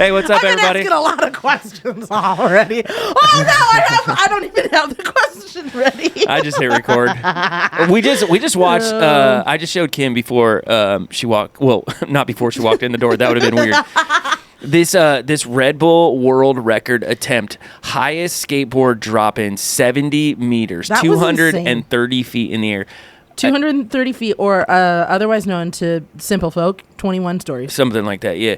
Hey, what's up, everybody? I've been asking a lot of questions already. Oh no, I don't even have the question ready. I just hit record. We just watched. I just showed Kim before she walked. Well, not before she walked in the door. That would have been weird. This Red Bull world record attempt, highest skateboard drop in 70 meters, That was 230 feet in the air. 230 feet, or otherwise known to simple folk, 21 stories. Something like that, yeah.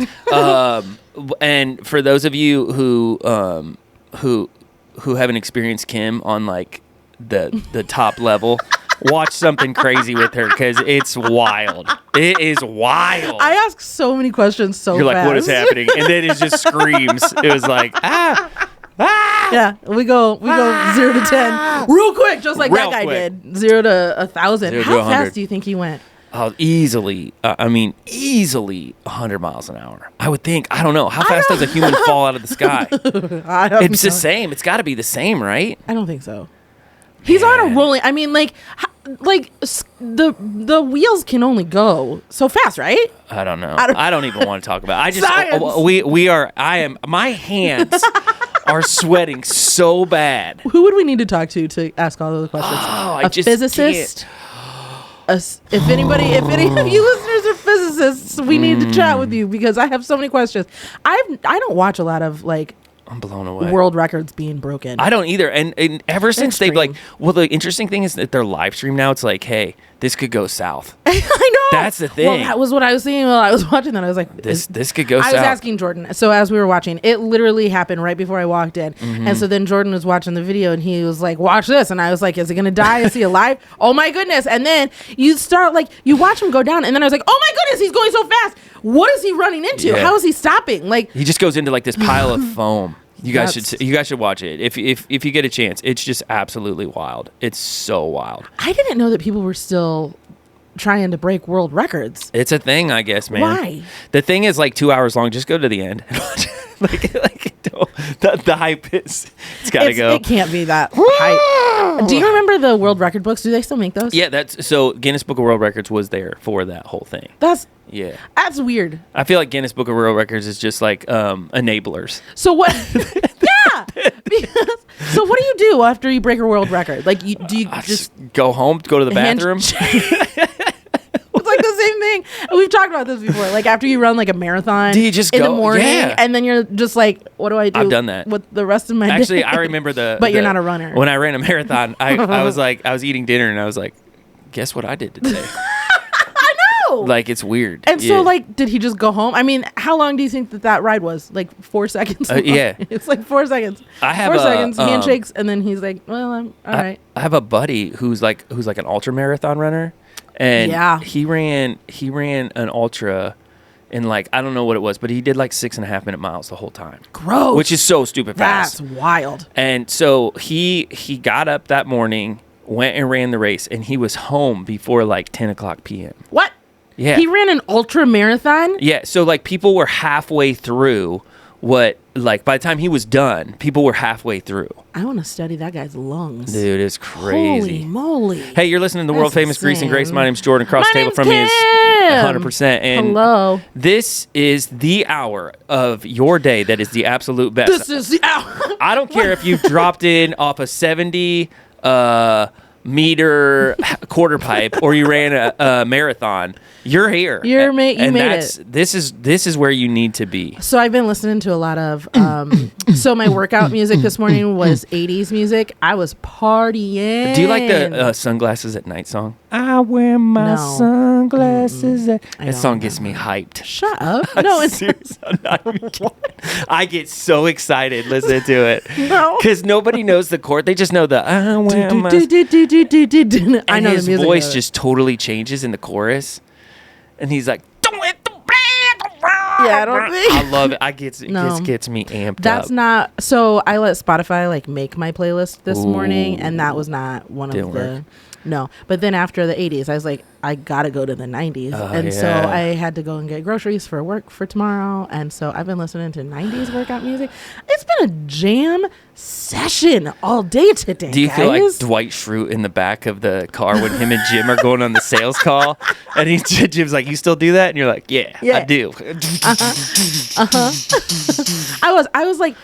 And for those of you who haven't experienced Kim on like the top level, watch something crazy with her because it's wild. It is wild. I ask so many questions so You're fast. like, what is happening? And then it just screams. It was like, ah. Yeah, we go 0 to 10 real quick, just like Real that guy quick. did. 0 to 1,000. 0 to How 100. fast do you think he went? Oh, easily 100 miles an hour. I would think. I don't know. How fast does a human fall out of the sky? It's the same. It's got to be the same, right? I don't think so. He's on a rolling. I mean, like the wheels can only go so fast, right? I don't know. I don't even want to talk about it. I just Science. my hands are sweating so bad. Who would we need to talk to ask all those questions? Oh, a physicist? If any of you listeners are physicists, we need to chat with you because I have so many questions. I don't watch a lot of like I'm blown away. world records being broken. I don't either. And ever since they've like, well, the interesting thing is that their live stream now, it's like, hey, this could go south. I know. That's the thing. Well, that was what I was seeing while I was watching that. I was like, This could go south. I was asking Jordan. So as we were watching, it literally happened right before I walked in. Mm-hmm. And so then Jordan was watching the video and he was like, watch this. And I was like, is he going to die? Is he alive? Oh my goodness. And then you start like, you watch him go down. And then I was like, oh my goodness, he's going so fast. What is he running into? Yeah. How is he stopping? Like, He just goes into like this pile of foam. You guys should watch it if you get a chance. It's just absolutely wild. It's so wild. I didn't know that people were still trying to break world records. It's a thing, I guess, man. Why? The thing is like 2 hours long. Just go to the end. The hype is. It's got to go. It can't be that hype. Do you remember the world record books? Do they still make those? Yeah, so Guinness Book of World Records was there for that whole thing. That's weird. I feel like Guinness Book of World Records is just like enablers. So what? Yeah. So what do you do after you break a world record? Like, do you just go home, go to the bathroom? It's like the same thing. We've talked about this before. Like after you run like a marathon, do you just in go? The morning, yeah. And then you're just like, what do I do? I've done that with the rest of my Actually, day. I remember But you're not a runner. When I ran a marathon, I was like, I was eating dinner and I was like, guess what I did today? I know. Like it's weird. And so like, did he just go home? I mean, how long do you think that ride was? Like 4 seconds? Yeah. It's like 4 seconds. I have 4 seconds, handshakes, and then he's like, well, I'm all right. I have a buddy who's like an ultra marathon runner. And he ran an ultra in like, I don't know what it was, but he did like 6.5 minute miles the whole time. Gross. Which is so stupid fast. That's wild. And so he got up that morning, went and ran the race, and he was home before like 10 o'clock p.m. What? Yeah. He ran an ultra marathon? Yeah. So like people were halfway through by the time he was done, people were halfway through. I want to study that guy's lungs. Dude, it's crazy. Holy moly. Hey, you're listening to the world famous Grease and Grace. My name's Jordan. Across the table from me is 100%. And hello. This is the hour of your day that is the absolute best. This is the hour. I don't care if you've dropped in off a 70 meter quarter pipe or you ran a marathon. You're here. You made it. This is where you need to be. So I've been listening to a lot of so my workout music this morning was 80s music. I was partying. Do you like the sunglasses at night song? I wear my sunglasses at that song gets me hyped. Shut up. No, it's serious. I'm not even kidding. I get so excited listening to it. No. Because nobody knows the chord. They just know the I wear my I know his the music. Voice just totally changes in the chorus. And he's like, don't let the I don't think. I love it. It gets me amped That's up. not. So I let Spotify like make my playlist this morning, and that was not one of the. No, but then after the 80s, I was like, I gotta go to the 90s, so I had to go and get groceries for work for tomorrow, and so I've been listening to 90s workout music. It's been a jam session all day today. Do you guys. feel like Dwight Schrute in the back of the car when him and Jim are going on the sales call? And Jim's like, you still do that? And you're like, yeah. I do. I was like,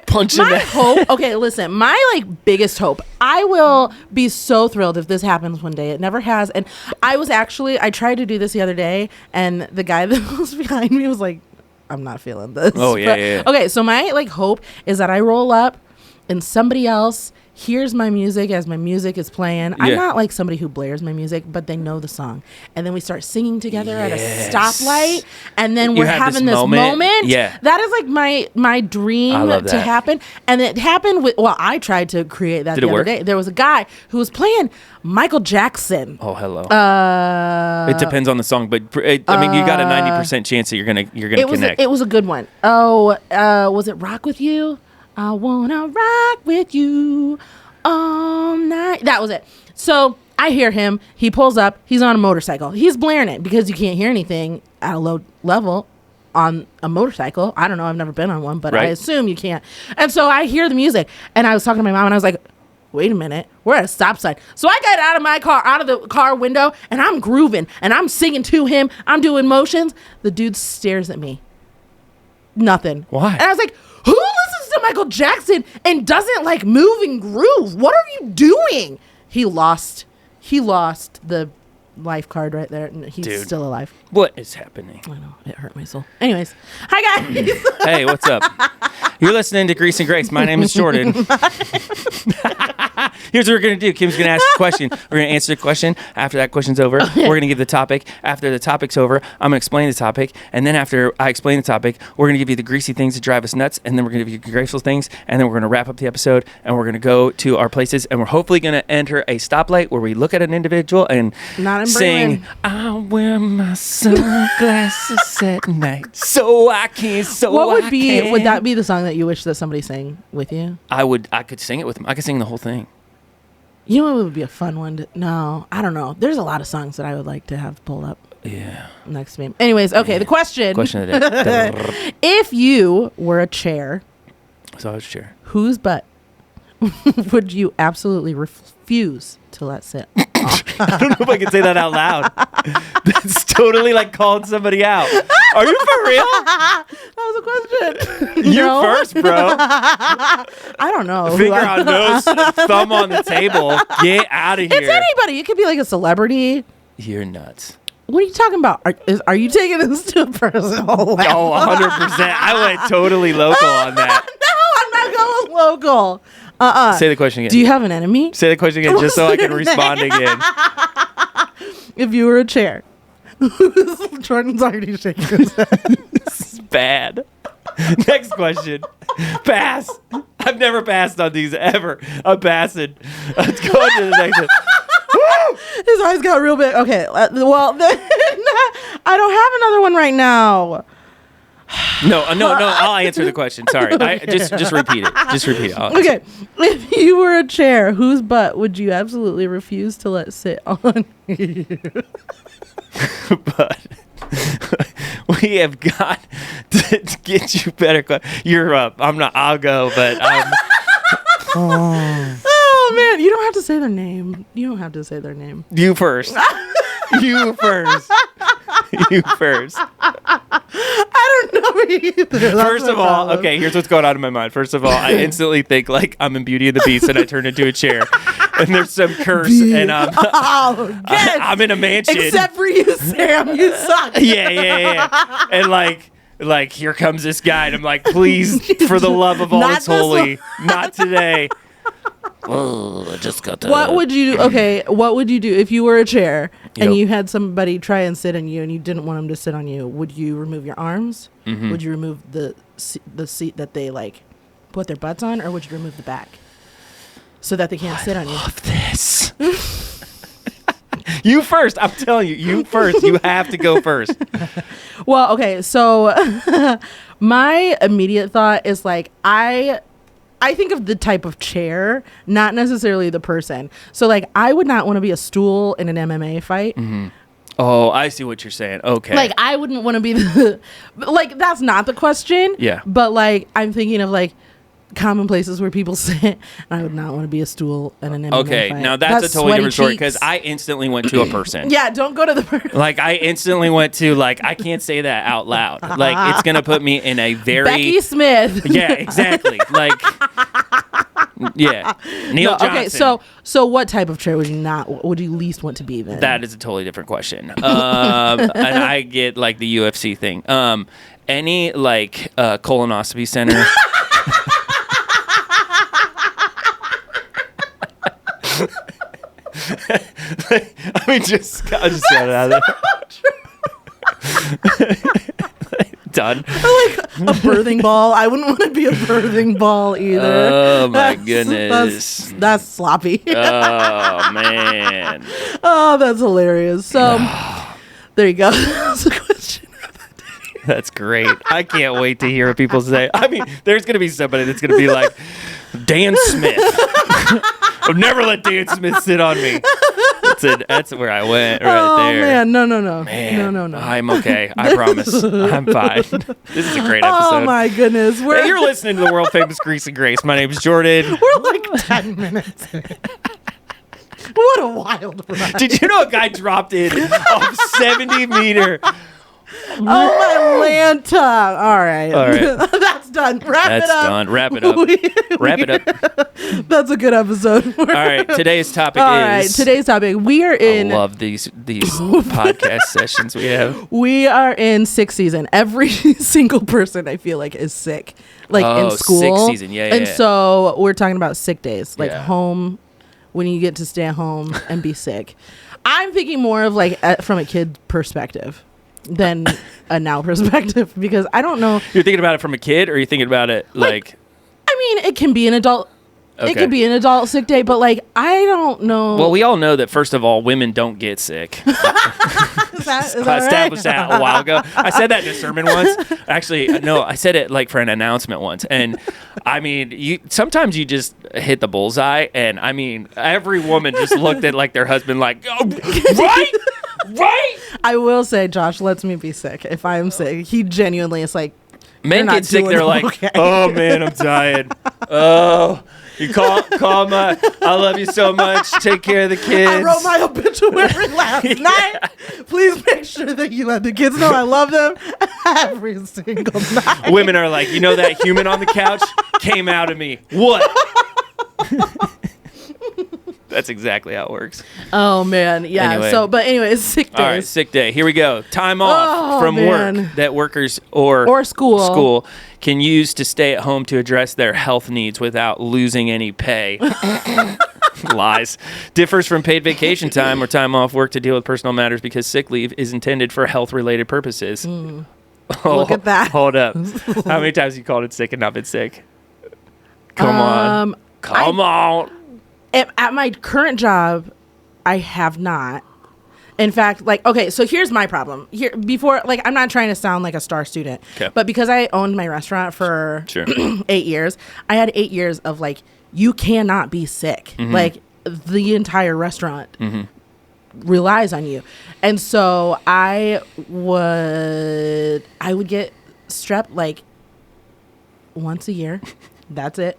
punching my hope. Okay, listen, my like biggest hope. I will be so thrilled if this happens one day. It never has. And I tried to do this the other day, and the guy that was behind me was like, I'm not feeling this. Oh yeah. Okay, so my like hope is that I roll up and somebody else hears my music as my music is playing. I'm not like somebody who blares my music, but they know the song. And then we start singing together at a stoplight, and then we're having this moment. Yeah. That is like my dream to happen. And it happened with, I tried to create that the other day. There was a guy who was playing Michael Jackson. Oh, hello. It depends on the song, but you got a 90% chance that you're gonna connect. It was a good one. Oh, was it Rock With You? I wanna rock with you all night. That was it. So I hear him. He pulls up. He's on a motorcycle. He's blaring it because you can't hear anything at a low level on a motorcycle. I don't know. I've never been on one, but I assume you can't. And so I hear the music, and I was talking to my mom, and I was like, wait a minute, we're at a stop sign. So I got out of the car window, and I'm grooving, and I'm singing to him. I'm doing motions. The dude stares at me. Nothing. Why? And I was like, who listens to Michael Jackson and doesn't like move and groove? What are you doing? He lost the life card right there, and he's still alive. What is happening? I know, it hurt my soul. Anyways, hi guys. Hey, what's up? You're listening to Grease and Grace. My name is Jordan. Here's what we're going to do. Kim's going to ask a question. We're going to answer the question. After that question's over, we're going to give the topic. After the topic's over, I'm going to explain the topic. And then after I explain the topic, we're going to give you the greasy things that drive us nuts. And then we're going to give you the graceful things. And then we're going to wrap up the episode. And we're going to go to our places. And we're hopefully going to enter a stoplight where we look at an individual and sing, I wear my sunglasses at night so I can, Would that be the song that you wish that somebody sang with you? I could sing it with them. I could sing the whole thing. You know what would be a fun one? No, I don't know. There's a lot of songs that I would like to have pulled up. Yeah. Next to me. Anyways, okay, the question. Question of the day. If you were a chair. So I was a chair. Whose butt would you absolutely refuse to let sit? I don't know if I can say that out loud. That's totally like calling somebody out. Are you for real? That was a question. You first, bro. I don't know. Finger on nose, thumb on the table. Get out of here. It's anybody. It could be like a celebrity. You're nuts. What are you talking about? Are you taking this to a personal level? Oh, 100%. I went totally local on that. No, I'm not going local. Say the question again. Do you have an enemy? Say the question again just so I can respond again. If you were a chair. Jordan's already shaking his head. This is bad. Next question. Pass. I've never passed on these ever. I'm passing. Let's go on to the next one. His eyes got real big. Okay. Well, then, I don't have another one right now. No. I'll answer the question. Sorry. Just repeat it. Just repeat it. Okay. If you were a chair, whose butt would you absolutely refuse to let sit on you? But we have got to get you better. You're up. I'm not. I'll go, but I'm. Oh man, you don't have to say their name. You don't have to say their name. You first. You first. You first. I don't know either. First of all, okay, here's what's going on in my mind. First of all, I instantly think like I'm in Beauty and the Beast and I turn into a chair. And there's some curse and I'm in a mansion. Except for you, Sam. You suck. Yeah. And like here comes this guy and I'm like, please, for the love of all that's holy, not today. Oh, I just got that. What would you do if you were a chair and you had somebody try and sit on you and you didn't want them to sit on you? Would you remove your arms? Mm-hmm. Would you remove the seat that they like put their butts on, or would you remove the back so that they can't sit on you? I love this. You first. I'm telling you, you first. You have to go first. Well, okay. So my immediate thought is like I think of the type of chair, not necessarily the person. So, like, I would not want to be a stool in an MMA fight. Mm-hmm. Oh, I see what you're saying. Okay. Like, I wouldn't want to be like, that's not the question. Yeah. But, like, I'm thinking of, like, common places where people sit, and I would not want to be a stool and an MMA Okay, fight. now that's a totally different story cheeks. because I instantly went to a person. Yeah, don't go to the person. Like, I instantly went to, like, I can't say that out loud. Like, it's going to put me in a very... Becky Smith. Yeah, exactly. Like, yeah. Neil Johnson. Okay, so what type of chair would you least want to be then? That is a totally different question. And I get, like, the UFC thing. Any, like, colonoscopy center... I'll just shout it out there. Done. Like a birthing ball. I wouldn't want to be a birthing ball either. Oh my goodness. That's sloppy. Oh man. Oh, that's hilarious. So there you go. That's a question. That's great. I can't wait to hear what people say. I mean, there's going to be somebody that's going to be like, Dan Smith. I've never let Dan Smith sit on me. That's where I went right there. Oh, man. No. Man, No. I'm okay. I promise. I'm fine. This is a great episode. Oh, my goodness. Hey, you're listening to the world famous Grease and Grace. My name's Jordan. We're like 10 minutes in. What a wild ride. Did you know a guy dropped in off 70 meter? Oh, my Lanta. All right. That's done. Wrap it up. That's done. Wrap it up. Wrap it up. That's a good episode. All right. Today's topic All right. Today's topic. We are in. I love these podcast sessions we have. We are in sick season. Every single person I feel like is sick, like in school. Sick season. Yeah. And so we're talking about sick days, like Yeah. home, when you get to stay at home and be sick. I'm thinking more of like from a kid perspective than a now perspective, because I don't know. You're thinking about it from a kid, or are you thinking about it like I mean, it can be an adult. Okay. It could be an adult sick day, but like I don't know. Well, we all know that first of all, women don't get sick. is that I established that a while ago. I said that in a sermon once. Actually, no, I said it like for an announcement once. And I mean, sometimes you just hit the bullseye. And I mean, every woman just looked at like their husband like, oh, right? Right? I will say, Josh lets me be sick if I am sick. He genuinely is like, men get sick. They're like, okay. Oh man, I'm tired. Oh, you call my. I love you so much. Take care of the kids. I wrote my obituary last night. Please make sure that you let the kids know I love them every single night. Women are like, you know that human on the couch came out of me. What? That's exactly how it works. Oh man, yeah. Anyway. Anyways, sick days. All right, sick day. Here we go. Time off from man. work that workers or school can use to stay at home to address their health needs without losing any pay. Lies. Differs from paid vacation time or time off work to deal with personal matters because sick leave is intended for health-related purposes. Look at that. Hold up. How many times have you called it sick and not been sick? Come on. Come on. At my current job, I have not. In fact, like, okay, so here's my problem. I'm not trying to sound like a star student, but because I owned my restaurant for 8 years, I had 8 years of like, you cannot be sick. Mm-hmm. Like, the entire restaurant relies on you. And so I would get strep like once a year. That's it.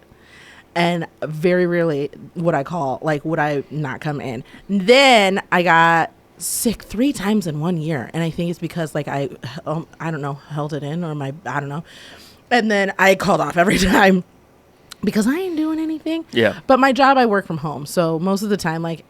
And very rarely would I not come in. Then I got sick 3 times in 1 year. And I think it's because like I don't know, held it in, or I don't know. And then I called off every time because I ain't doing anything. Yeah. But my job, I work from home. So most of the time, like,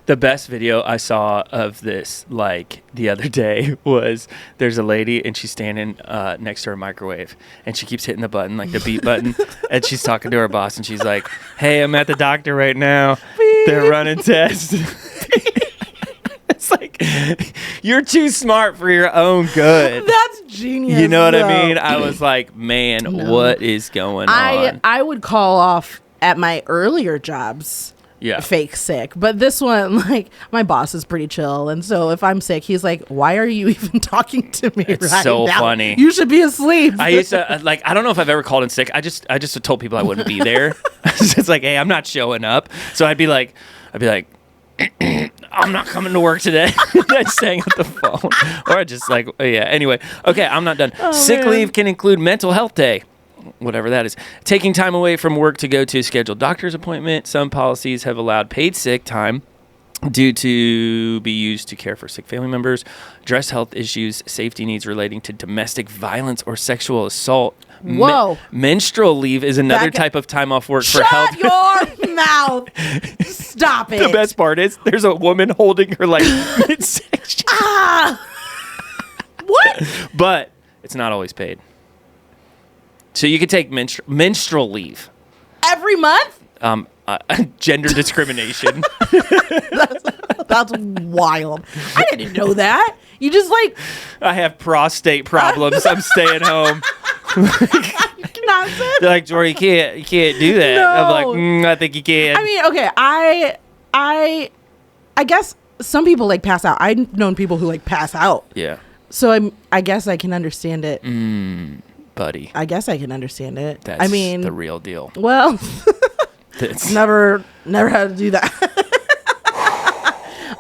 the best video I saw of this, like, the other day was there's a lady and she's standing next to her microwave and she keeps hitting the button, like the beep button, and she's talking to her boss and she's like, hey, I'm at the doctor right now. Beep. They're running tests. It's like, you're too smart for your own good. That's genius. You know what I mean? I was like, man, what is going on? I would call off at my earlier jobs. Yeah. Fake sick. But this one, like, my boss is pretty chill. And so if I'm sick, he's like, why are you even talking to me it's right so now? funny. You should be asleep. I used to, like, I don't know if I've ever called in sick. I just told people I wouldn't be there. It's like, hey, I'm not showing up. So I'd be like, I'm not coming to work today. I'd hang up the phone. Or I just like, yeah. Anyway, okay, I'm not done. Sick leave can include mental health day. whatever that is. Taking time away from work to go to a scheduled doctor's appointment. Some policies have allowed paid sick time due to be used to care for sick family members, address health issues, safety needs relating to domestic violence or sexual assault. Whoa. Menstrual leave is another type of time off work for health. Shut your mouth. Stop it. The best part is there's a woman holding her like midsection. What? But it's not always paid. So you can take menstrual leave. Every month? Gender discrimination. That's wild. I didn't know that. You just like... I have prostate problems. I'm staying home. Nonsense. They're like, Jory, you can't do that. No. I'm like, I think you can. I mean, okay, I guess some people like pass out. I've known people who like pass out. Yeah. So I guess I can understand it. Buddy. I guess I can understand it. That's the real deal. Well, never had to do that.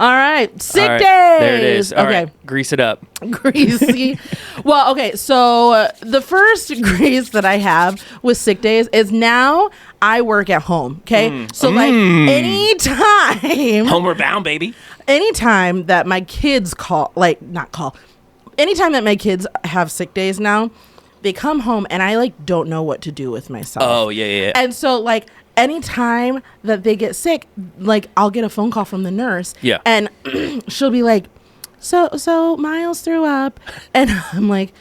All right, sick days. There it is. All okay, right, grease it up. Greasy. Well, okay. So the first grease that I have with sick days is now I work at home. Okay, so like anytime, Homeward bound, baby. Anytime that my kids anytime that my kids have sick days now, they come home and I like don't know what to do with myself. Oh yeah. And so like anytime that they get sick, like I'll get a phone call from the nurse. Yeah. And she'll be like, so Miles threw up, and I'm like,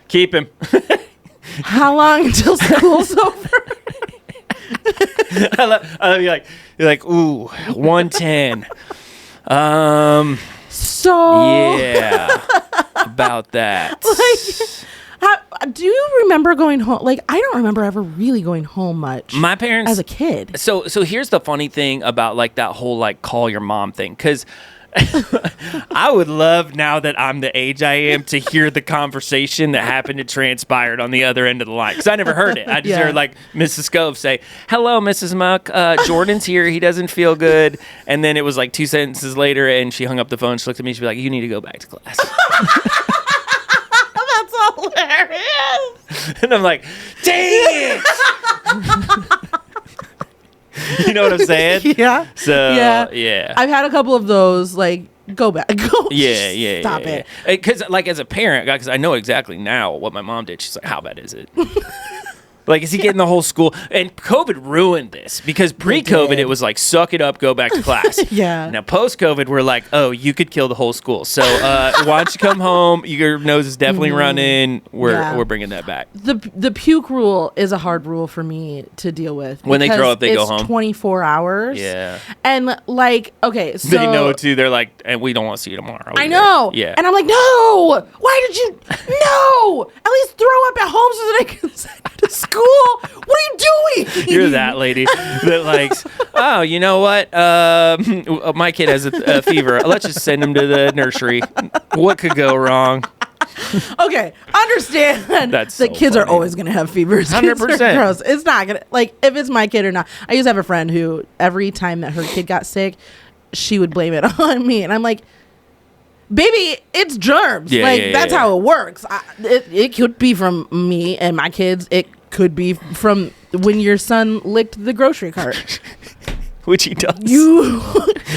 keep him. how long until school's over? You're like, ooh, 110. So yeah, about that. Do you remember going home? Like, I don't remember ever really going home much. My parents, as a kid. So here's the funny thing about like that whole like call your mom thing, because I would love, now that I'm the age I am, to hear the conversation that happened and transpired on the other end of the line, because I never heard it. I just heard like Mrs. Scove say, "Hello, Mrs. Muck. Jordan's here. He doesn't feel good." And then it was like 2 sentences later, and she hung up the phone. She looked at me. She'd be like, "You need to go back to class." That's hilarious. And I'm like, "Dang it!" You know what I'm saying? Yeah. So yeah. I've had a couple of those. Like, go back. Go. Yeah. Stop it. Because like as a parent, because I know exactly now what my mom did. She's like, "How bad is it?" Like, is he getting the whole school? And COVID ruined this, because pre-COVID it was like, suck it up, go back to class. Yeah. Now post-COVID, we're like, oh, you could kill the whole school. So why don't you come home? Your nose is definitely running. We're bringing that back. The puke rule is a hard rule for me to deal with. When they throw up, they go home. 24 hours. Yeah. And like, okay, so they know too. They're like, and we don't want to see you tomorrow. I know. Yeah. And I'm like, no. Why did you? No. At least throw up at home so that I can send you to school. What are you doing? You're that lady that likes, oh, you know what? My kid has a fever. Let's just send him to the nursery. What could go wrong? Okay, understand That's that so kids are funny. always going to have fevers. 100%. Gross. It's not going to, like, if it's my kid or not. I used to have a friend who every time that her kid got sick, she would blame it on me. And I'm like, baby, it's germs. That's how it works. It could be from me and my kids. It could be from when your son licked the grocery cart. Which he does.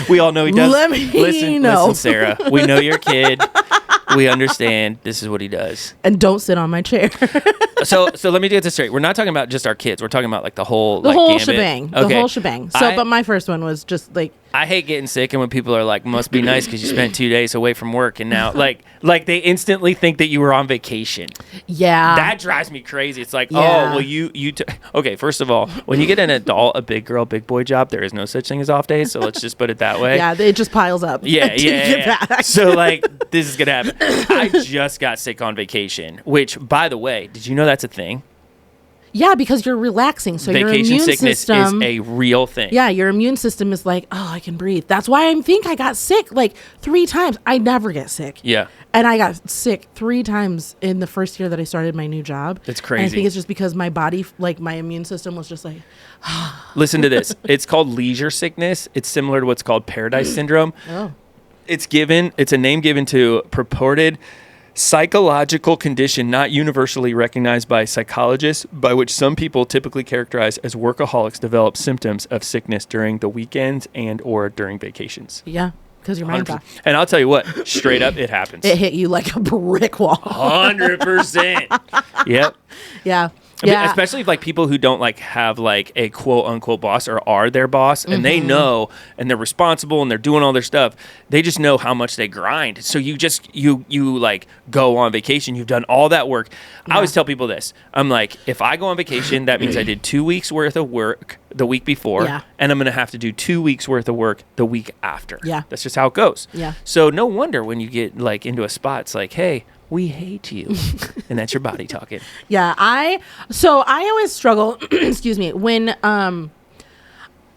We all know he does. Let me know. Listen, Sarah. We know your kid. We understand. This is what he does. And don't sit on my chair. So let me get this straight. We're not talking about just our kids. We're talking about like the whole gambit. Shebang. Okay. The whole shebang. So, but my first one was just like, I hate getting sick, and when people are like, "Must be nice because you spent 2 days away from work," and now like they instantly think that you were on vacation. Yeah, that drives me crazy. It's like, Yeah. oh, well, okay. First of all, when you get an adult, a big girl, big boy job, there is no such thing as off days. So let's just put it that way. Yeah, it just piles up. Yeah. So like, this is gonna happen. I just got sick on vacation, which, by the way, did you know that's a thing? Yeah, because you're relaxing, so your Vacation immune sickness system is a real thing. Yeah, your immune system is like, oh, I can breathe. That's why I think I got sick like 3 times. I never get sick. Yeah. And I got sick 3 times in the first year that I started my new job. That's crazy. And I think it's just because my body, like my immune system was just like, Listen to this. It's called leisure sickness. It's similar to what's called paradise syndrome. oh. It's a name given to purported psychological condition not universally recognized by psychologists, by which some people typically characterized as workaholics develop symptoms of sickness during the weekends and or during vacations. Yeah, because your mind's off. And I'll tell you what, straight up, it happens. It hit you like a brick wall. 100%. Yep. Yeah. I mean, especially like people who don't like have like a quote unquote boss or are their boss, and they know and they're responsible and they're doing all their stuff. They just know how much they grind. So you just you like go on vacation. You've done all that work. I always tell people this. I'm like, if I go on vacation, that means I did 2 weeks worth of work the week before, and I'm going to have to do 2 weeks worth of work the week after. Yeah. That's just how it goes. Yeah. So no wonder when you get like into a spot, it's like, hey, we hate you. And that's your body talking. Yeah, I always struggle, excuse me, when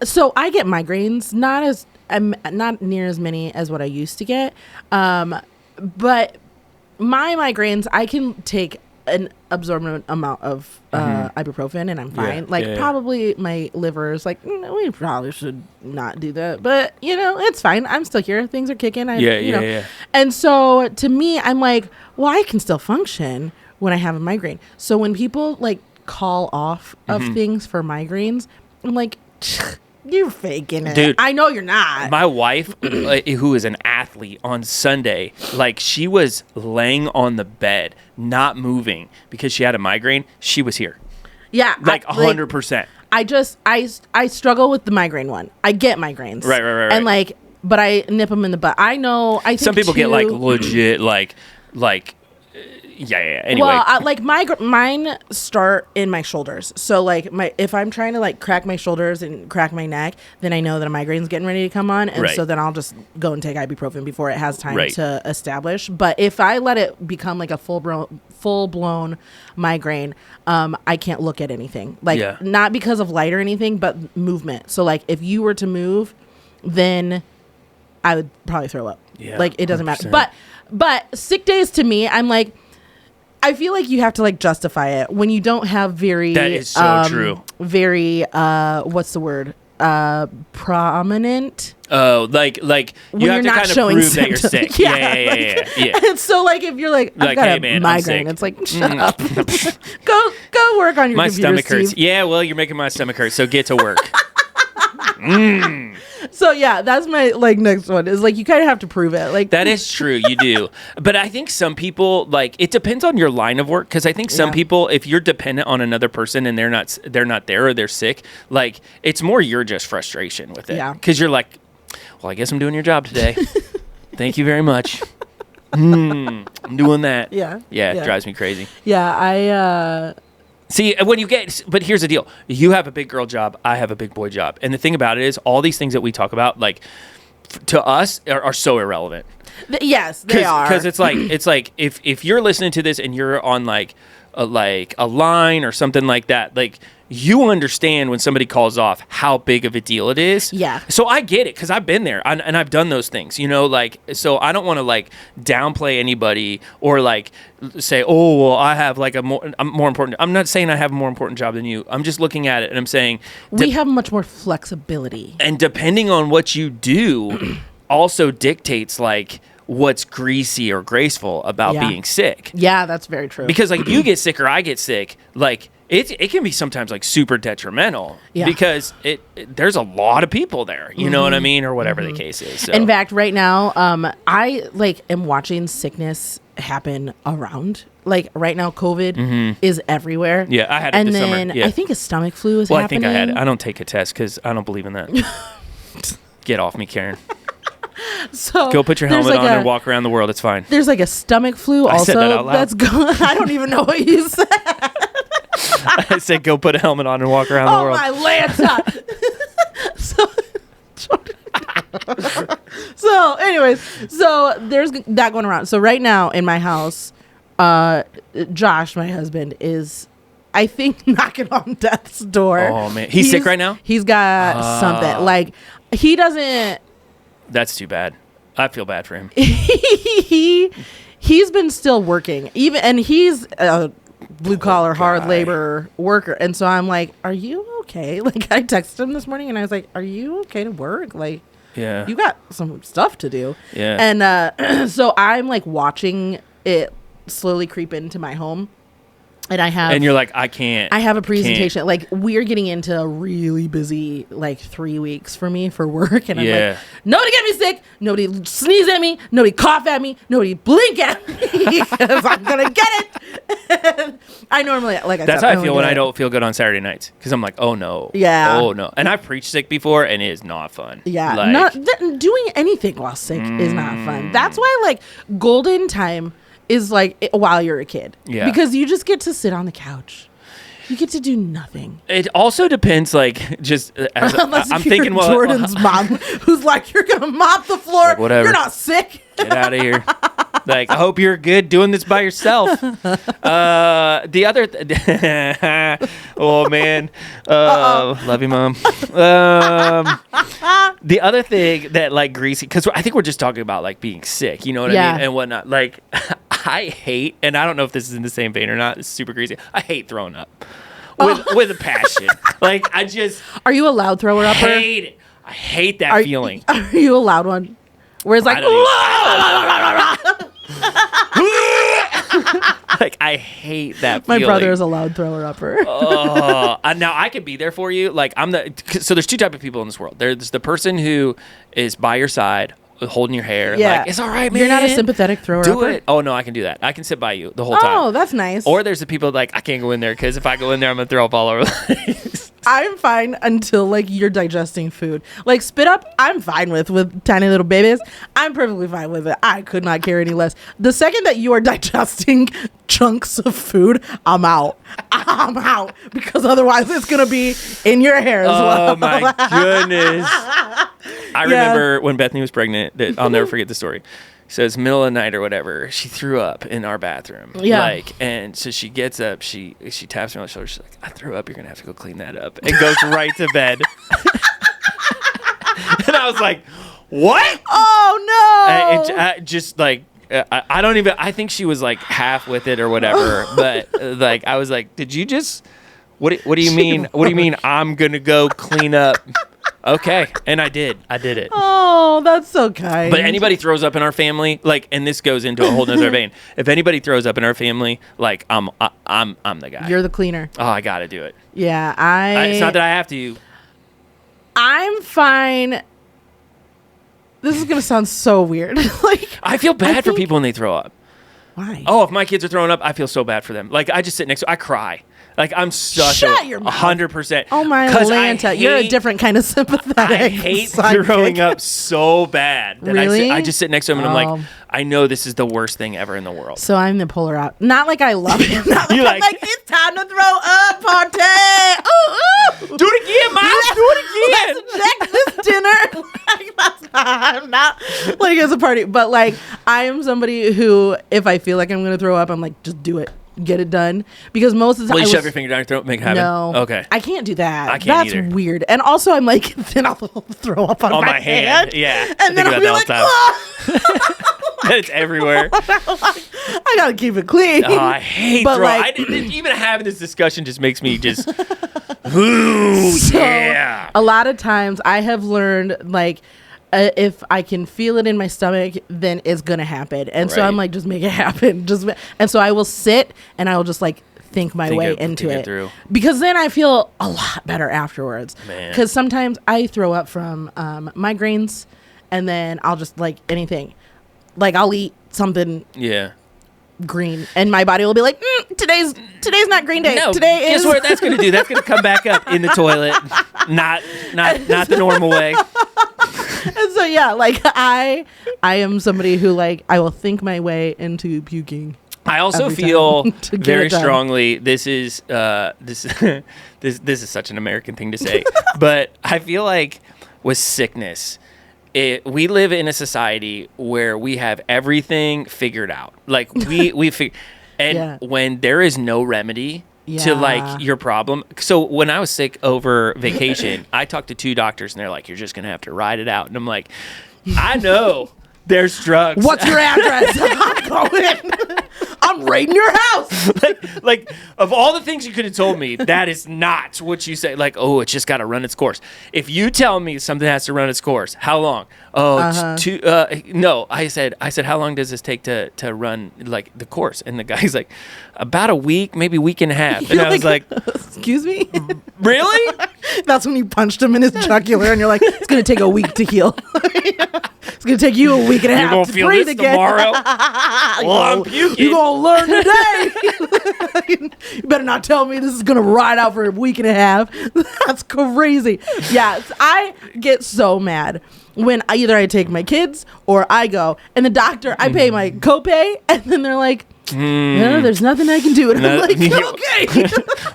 so I get migraines, not near as many as what I used to get. But my migraines, I can take an absorbent amount of ibuprofen and I'm fine. Probably my liver is like, we probably should not do that, but it's fine. I'm still here. Things are kicking. And so to me, I'm like, well, I can still function when I have a migraine. So when people like call off of things for migraines, I'm like, you're faking it. Dude, I know you're not. My wife, who is an athlete, on Sunday, like she was laying on the bed, not moving because she had a migraine. She was here. Yeah. Like 100%. I struggle with the migraine one. I get migraines. Right. And like, but I nip them in the butt. I know. I think some people get like legit, yeah. Anyway, well, mine start in my shoulders. So like if I'm trying to like crack my shoulders and crack my neck, then I know that a migraine's getting ready to come on, and so then I'll just go and take ibuprofen before it has time to establish. But if I let it become like a full blown migraine, I can't look at anything. Like not because of light or anything, but movement. So like if you were to move, then I would probably throw up. Yeah, like it doesn't 100%. matter. But sick days to me, I'm like, I feel like you have to like justify it when you don't have very that is so true. Very what's the word? Prominent. Oh, like you have to kind of prove symptoms. That you're sick. Yeah. And so like if you're like, I've got a migraine, it's like, shut up. go work on your my computer, stomach hurts. Steve. Yeah, well, you're making my stomach hurt, so get to work. So yeah, that's my like next one is like you kind of have to prove it. Like that is true, you do. But I think some people like it depends on your line of work because I think some people, if you're dependent on another person and they're not there or they're sick, like it's more your just frustration with it. Yeah. Because you're like, well, I guess I'm doing your job today. Thank you very much. I'm doing that. Yeah. It drives me crazy. Yeah, See, but here's the deal. You have a big girl job. I have a big boy job. And the thing about it is all these things that we talk about, like to us are so irrelevant. Yes, they are. Because it's like if you're listening to this and you're on like a line or something like that, like you understand when somebody calls off how big of a deal it is. Yeah. So I get it because I've been there and I've done those things, like, so I don't want to like downplay anybody or like say, oh, well, I have like I'm more important. I'm not saying I have a more important job than you. I'm just looking at it and I'm saying we have much more flexibility. And depending on what you do also dictates like what's greasy or graceful about being sick. Yeah, that's very true. Because like you get sick or I get sick, like it can be sometimes like super detrimental because there's a lot of people there, you know what I mean, or whatever the case is. So. In fact, right now, I like am watching sickness happen around. Like right now, COVID is everywhere. Yeah, I had it this summer. And then I think a stomach flu is happening. I think I had it. I don't take a test because I don't believe in that. Get off me, Karen. So go put your helmet on and walk around the world. It's fine. There's like a stomach flu also. I said that out loud. That's going. I don't even know what you said. I said go put a helmet on and walk around the world. Oh my Lanta. So anyways, so there's that going around. So right now in my house, Josh, my husband, is I think knocking on death's door. Oh man, he's sick right now? He's got something. Like he doesn't. That's too bad. I feel bad for him. He's been still working, and he's a blue collar hard labor worker, and so I'm like, are you okay? Like I texted him this morning and I was like, are you okay to work? Like you got some stuff to do. Yeah. And so I'm like watching it slowly creep into my home. And you're like, I can't. I have a presentation. Like, we're getting into a really busy, like, 3 weeks for me for work. And I'm like, nobody get me sick. Nobody sneeze at me. Nobody cough at me. Nobody blink at me. Because I'm going to get it. I normally, like I said. That's how I feel when I don't feel good on Saturday nights. Because I'm like, oh, no. Yeah. Oh, no. And I've preached sick before, and it is not fun. Yeah. Like, doing anything while sick is not fun. That's why, like, golden time is like while you're a kid. Yeah. Because you just get to sit on the couch. You get to do nothing. It also depends, like, just as I'm thinking, well, Jordan's mom, who's like, you're gonna mop the floor. Like, whatever. You're not sick. Get out of here. Like, I hope you're good doing this by yourself. The other, oh man, love you, Mom. The other thing that, like, greasy, because I think we're just talking about, like, being sick, you know what I mean, and whatnot. Like, I hate, and I don't know if this is in the same vein or not. It's super greasy. I hate throwing up with a passion. Like, I just. Are you a loud thrower upper? Hate it. I hate that feeling. Are you a loud one? Where it's like, like, I hate that my feeling. brother is a loud thrower upper. Now I could be there for you. Like, so there's two types of people in this world. There's the person who is by your side, holding your hair. Yeah. Like, it's all right, man. You're not a sympathetic thrower Do upper? it. Oh, no, I can do that. I can sit by you the whole time. Oh, that's nice. Or there's the people like, I can't go in there because if I go in there, I'm going to throw up all over the place. I'm fine until, like, you're digesting food. Like, spit up, I'm fine with tiny little babies. I'm perfectly fine with it. I could not care any less. The second that you are digesting chunks of food, I'm out. I'm out. Because otherwise it's going to be in your hair as well. Oh, my goodness. I remember when Bethany was pregnant, I'll never forget the story. So it's middle of the night or whatever. She threw up in our bathroom. Yeah. Like, and so she gets up. She taps me on the shoulder. She's like, I threw up. You're going to have to go clean that up. And goes right to bed. And I was like, what? Oh, no. I don't even, I think she was like half with it or whatever. But like, I was like, did you just, what do you mean? What do you mean I'm going to go clean up? Okay. And I did it. Oh, that's so kind. But anybody throws up in our family, like, and this goes into a whole nother vein. If anybody throws up in our family, like, I'm the guy. You're the cleaner. Oh, I got to do it. Yeah, It's not that I have to. I'm fine. This is going to sound so weird. Like, I feel bad for people when they throw up. Why? Oh, if my kids are throwing up, I feel so bad for them. Like, I just sit next to, I cry. Like, I'm such Shut your mouth. 100%. Oh, my Lanta. You're a different kind of sympathetic. I hate throwing up so bad. That Really? I just sit next to him and I'm like, I know this is the worst thing ever in the world. So I'm the polar out. Not like I love it. Not like, You're I'm like, it's time to throw up, party. Ooh, ooh. Do it again, Mom. Do it again. Let's check this dinner. Like, I'm not like it's a party. But like, I am somebody who, if I feel like I'm going to throw up, I'm like, just do it. Get it done. Because most of the time, Will you shove your finger down your throat and make it happen? No. Okay. I can't do that. I can't That's either. weird. And also, I'm like, then I'll throw up on my hand. Yeah. And then I'll be like, it's everywhere. I gotta keep it clean. Oh, I hate But throwing. like, Even having this discussion just makes me just, ooh, so, yeah. A lot of times I have learned, like, if I can feel it in my stomach, then it's gonna happen. And so I'm like, just make it happen. And so I will sit and I will just like think my way into it. Because then I feel a lot better afterwards. Because sometimes I throw up from migraines, and then I'll just like anything. Like, I'll eat something green, and my body will be like, today's not green day. No, today is. Guess what that's going to do? That's going to come back up in the toilet. Not the normal way. And so yeah, like I am somebody who, like, I will think my way into puking. I also feel very strongly this is such an American thing to say, but I feel like with sickness, we live in a society where we have everything figured out. Like when there is no remedy to like your problem. So when I was sick over vacation, I talked to 2 doctors and they're like, you're just going to have to ride it out. And I'm like, I know There's drugs. What's your address? I'm going. I'm raiding your house. like of all the things you could have told me, that is not what you say. Like, oh, it's just got to run its course. If you tell me something has to run its course, how long? Oh, it's two. No, I said, how long does this take to run like the course? And the guy's like, about a week, maybe a week and a half. And I was like, excuse me? Really? That's when you punched him in his jugular, and you're like, it's gonna take a week to heal. It's gonna take you a week and a half gonna to feel breathe this again. tomorrow? Well, I'm puking. You're gonna learn today. You better not tell me this is gonna ride out for a week and a half. That's crazy. Yeah, I get so mad when either I take my kids or I go, and the doctor, I pay my copay, and then they're like, no, there's nothing I can do. And I'm like, okay.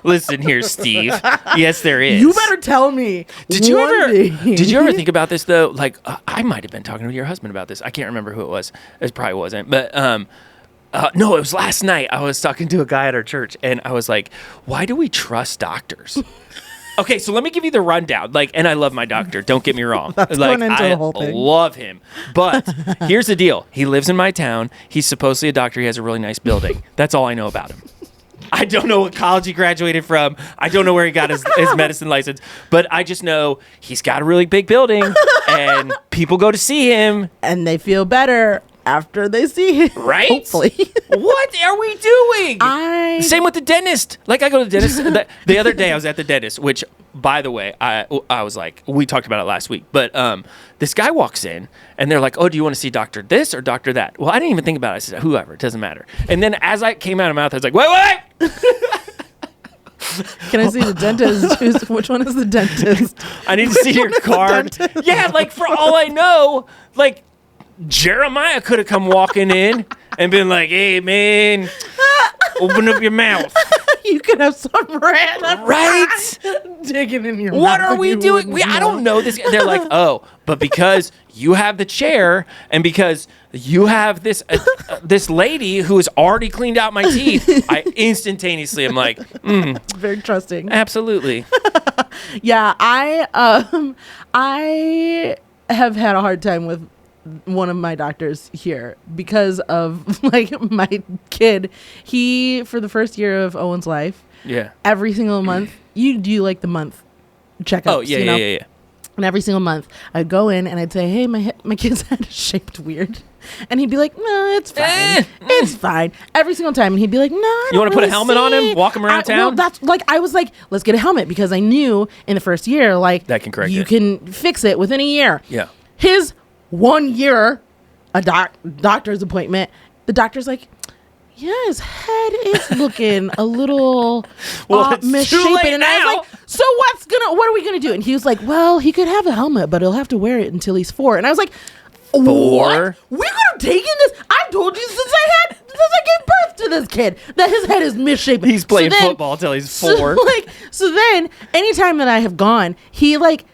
Listen here, Steve. Yes, there is. You better tell me. Did you ever think about this though? Like, I might have been talking to your husband about this. I can't remember who it was. It probably wasn't. But no, it was last night. I was talking to a guy at our church, and I was like, "Why do we trust doctors?" Okay, so let me give you the rundown. Like, and I love my doctor. Don't get me wrong. That's like, going into I the whole thing. love him. But here's the deal: he lives in my town. He's supposedly a doctor. He has a really nice building. That's all I know about him. I don't know what college he graduated from. I don't know where he got his medicine license. But I just know he's got a really big building, and people go to see him, and they feel better after they see him. Right? Hopefully. What are we doing? Same with the dentist. Like, I go to the dentist. The other day I was at the dentist, which, by the way, I was like, we talked about it last week, but this guy walks in and they're like, oh, do you want to see doctor this or doctor that? Well, I didn't even think about it. I said, whoever, it doesn't matter. And then as I came out of my mouth, I was like, wait. Can I see the dentist? Which one is the dentist? I need to see your card. Yeah, like, for all I know, like, Jeremiah could have come walking in and been like, hey, man, open up your mouth. You could have some random right digging in your mouth. What are we doing? I don't know this. They're like, oh, but because you have the chair and because you have this this lady who has already cleaned out my teeth, I instantaneously am like, very trusting. Absolutely. Yeah, I have had a hard time with one of my doctors here because of like my kid. He, for the first year of Owen's life, every single month, you do like the month checkups. Oh yeah, you know? yeah. And every single month, I'd go in and I'd say, "Hey, my kid's head is shaped weird," and he'd be like, "No, it's fine, it's fine." Every single time, and he'd be like, "No, I you want to really put a helmet on him, walk him around town?" Well, that's like I was like, "Let's get a helmet," because I knew in the first year, like that can correct you can fix it within a year. Yeah, his 1 year, a doctor's appointment. The doctor's like, yeah, his head is looking a little misshapen. And I was like, so what are we gonna do? And he was like, well, he could have a helmet, but he'll have to wear it until he's 4. And I was like, 4? What? We could have taken this. I've told you since I gave birth to this kid that his head is misshapen. He's playing football till he's 4. So then anytime that I have gone, he like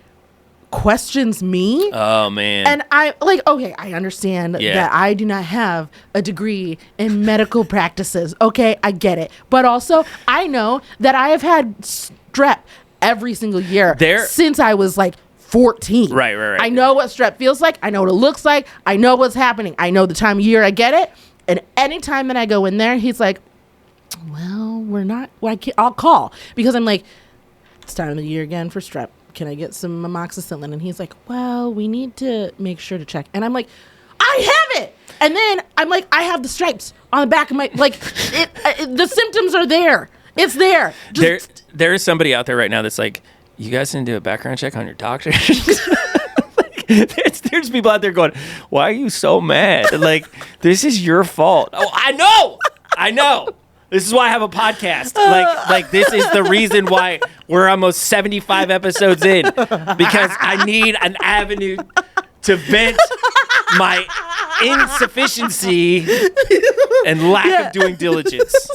questions me. Oh man. And I like, okay, I understand that I do not have a degree in medical practices. Okay, I get it. But also I know that I have had strep every single year since I was like 14. Right. I know what strep feels like. I know what it looks like. I know what's happening. I know the time of year. I get it. And anytime that I go in there, he's like, well, I'll call, because I'm like, it's time of the year again for strep. Can I get some amoxicillin? And he's like, well, we need to make sure to check. And I'm like, I have it. And then I'm like, I have the stripes on the back of my, like, the symptoms are there. It's there. There is somebody out there right now that's like, you guys didn't do a background check on your doctor? There's people out there going, why are you so mad? Like, this is your fault. Oh, I know. This is why I have a podcast. Like this is the reason why we're almost 75 episodes in, because I need an avenue to vent my insufficiency and lack of doing diligence.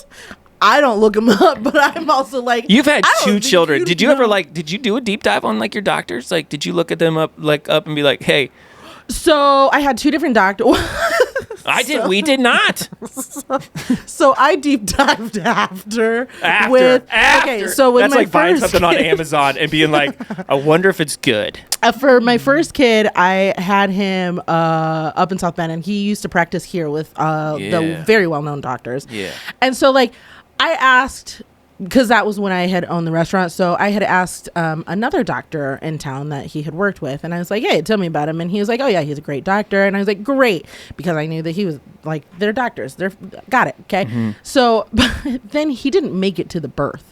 I don't look them up, but I'm also like, you've had 2 children. Did you ever did you do a deep dive on like your doctors? Like, did you look at them up and be like, hey? So I had 2 different doctors. We did not. So I deep dived after. Okay, so with that's my like buying first something on kid- Amazon and being like, I wonder if it's good. For my first kid, I had him up in South Bend, and he used to practice here with the very well-known doctors. Yeah. And so, like, I asked, because that was when I had owned the restaurant, so I had asked another doctor in town that he had worked with, and I was like, hey, tell me about him. And he was like, oh, yeah, he's a great doctor. And I was like, great, because I knew that he was, like, they're doctors. Got it, okay? Mm-hmm. So then he didn't make it to the birth.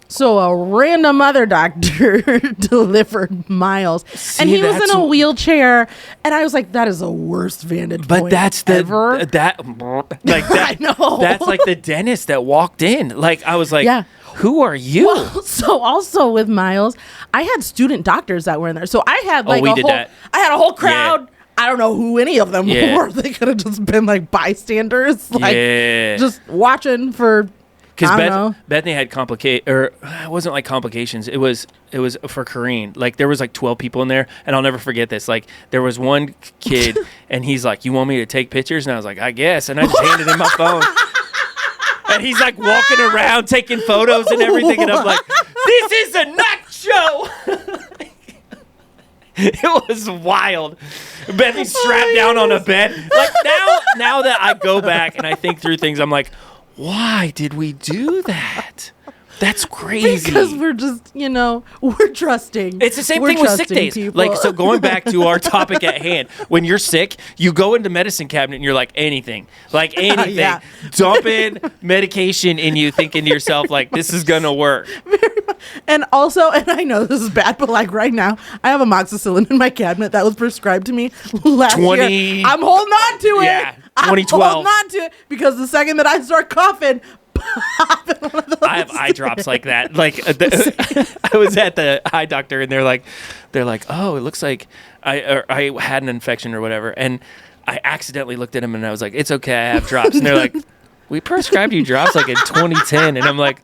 So a random other doctor delivered Miles, and he was in a wheelchair, and I was like, "That is the worst vantage point that's ever." I know. That's like the dentist that walked in. Like I was like, Yeah. Who are you? Well, so also with Miles, I had student doctors that were in there, so I had like I had a whole crowd. Yeah. I don't know who any of them were. They could have just been like bystanders, like just watching for. Because Bethany had it wasn't like complications. It was for Corrine. Like there was like 12 people in there, and I'll never forget this. Like there was one kid, and he's like, "You want me to take pictures?" And I was like, "I guess." And I just handed him my phone, and he's like walking around taking photos and everything, and I'm like, "This is a nut show." It was wild. Bethany strapped down on a bed. Like now that I go back and I think through things, I'm like, why did we do that? That's crazy. Because we're just, we're trusting. It's the same thing with sick days. People. Like, so going back to our topic at hand, when you're sick, you go into medicine cabinet and you're like, anything. Yeah. Dump in medication in you, thinking to yourself, like, this is going to work. And also, and I know this is bad, but like right now, I have amoxicillin in my cabinet that was prescribed to me last year. I'm holding on to it. Yeah, 2012. I'm holding on to it because the second that I start coughing, I have eye drops like that. Like I was at the eye doctor, and they're like, oh, it looks like I had an infection or whatever, and I accidentally looked at him, and I was like, it's okay, I have drops, and they're like, we prescribed you drops like in 2010, and I'm like,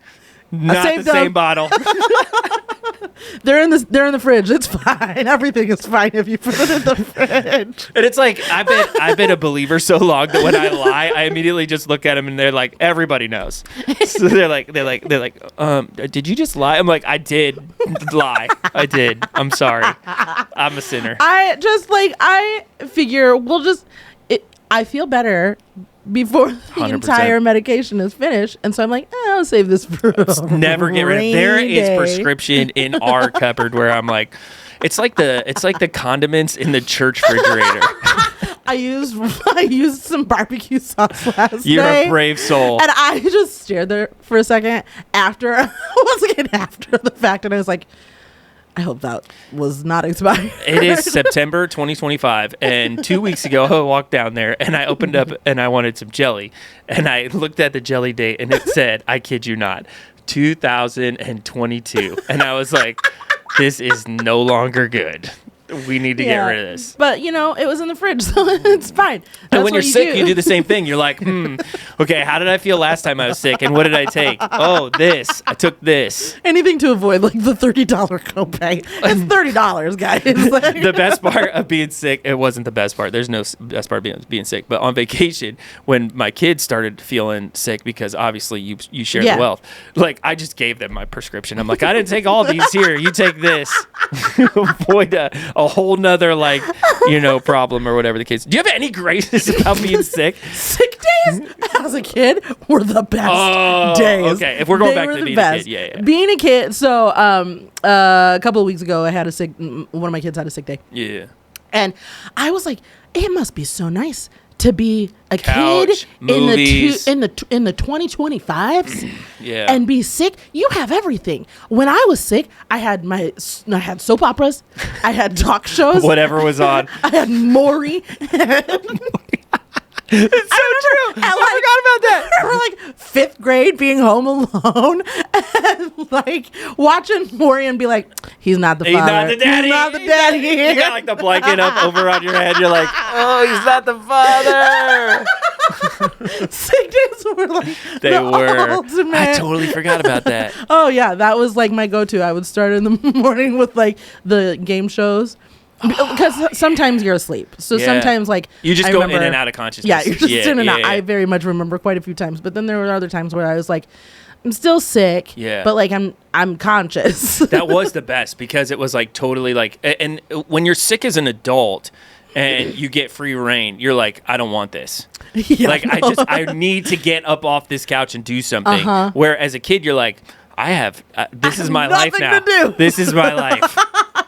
not the same bottle. They're in the fridge. It's fine. Everything is fine if you put it in the fridge. And it's like I've been a believer so long that when I lie, I immediately just look at them and they're like, everybody knows. So they're like, did you just lie? I'm like, I did lie. I did. I'm sorry. I'm a sinner. I figure I feel better before the 100%. Entire medication is finished, and so I'm like, I'll save this for never get rid of. There is prescription in our cupboard where I'm like, it's like the condiments in the church refrigerator. I used some barbecue sauce last night. You're a brave soul. And I just stared there for a second after the fact, and I was like, I hope that was not expired. It is September 2025, and 2 weeks ago I walked down there and I opened up and I wanted some jelly, and I looked at the jelly date and it said, I kid you not, 2022, and I was like, this is no longer good. We need to get rid of this. But, it was in the fridge, so it's fine. And when you're sick, you do the same thing. You're like, okay, how did I feel last time I was sick? And what did I take? Oh, this. I took this. Anything to avoid, like, the $30 copay. It's $30, guys. The best part of being sick, it wasn't the best part. There's no best part of being sick. But on vacation, when my kids started feeling sick, because obviously you share the wealth, like, I just gave them my prescription. I'm like, I didn't take all these here. You take this. Avoid a whole nother problem or whatever the case. Do you have any graces about being sick? Sick days as a kid were the best days. Okay, if we're going back to being a kid, yeah. Being a kid, so a couple of weeks ago, one of my kids had a sick day. Yeah. And I was like, it must be so nice to be a Couch, kid movies. in the 2025s Yeah. and be sick. You have everything. When I was sick, I had soap operas, I had talk shows, whatever was on. I had Maury. It's so true. I forgot about that. I remember like 5th grade being home alone and like watching Maury and be like, he's not the father. He's not the daddy. He's not the daddy. You got like the blanket up over on your head. You're like, oh, he's not the father. Sick days were like they were. Ultimate. I totally forgot about that. Oh yeah, that was like my go-to. I would start in the morning with like the game shows. Because sometimes you're asleep. So sometimes like you just go in and out of consciousness. Yeah, you're just in and out. I very much remember quite a few times. But then there were other times where I was like, I'm still sick. Yeah. But like I'm conscious. That was the best because it was like totally like, and when you're sick as an adult and you get free reign, you're like, I don't want this. Yeah, like I need to get up off this couch and do something. Where as a kid, you're like, this is my life now. This is my life.